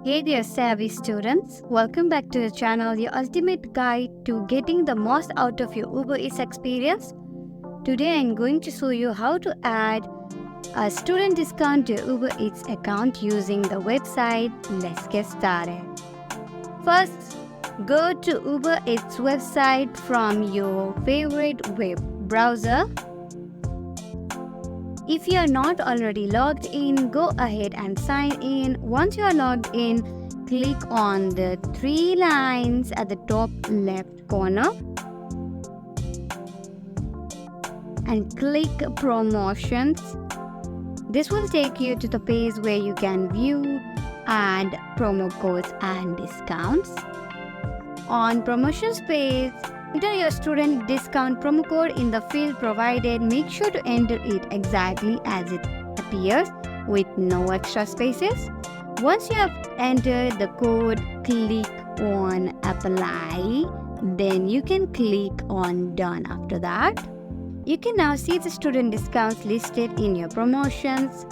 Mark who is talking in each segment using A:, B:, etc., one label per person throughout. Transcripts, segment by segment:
A: Hey there, savvy students. Welcome back to the channel, your ultimate guide to getting the most out of your Uber Eats experience. Today I'm going to show you how to add a student discount to your Uber Eats account using the website. Let's get started. First, go to Uber Eats website from your favorite web browser. If you are not already logged in, go ahead and sign in. Once you are logged in, click on the three lines at the top left corner and click promotions. This will take you to the page where you can view, add promo codes and discounts. On promotions page, enter your student discount promo code in the field provided. Make sure to enter it exactly as it appears with no extra spaces. Once you have entered the code, click on apply. Then you can click on done after that. You can now see the student discounts listed in your promotions.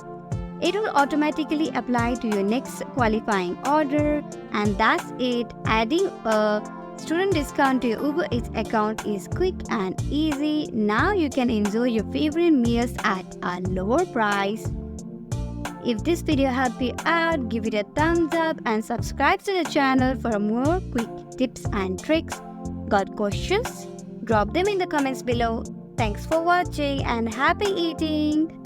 A: It will automatically apply to your next qualifying order, and that's it. Adding a student discount to your Uber Eats account is quick and easy. Now you can enjoy your favorite meals at a lower price. If this video helped you out, give it a thumbs up and subscribe to the channel for more quick tips and tricks. Got questions? Drop them in the comments below. Thanks for watching and happy eating!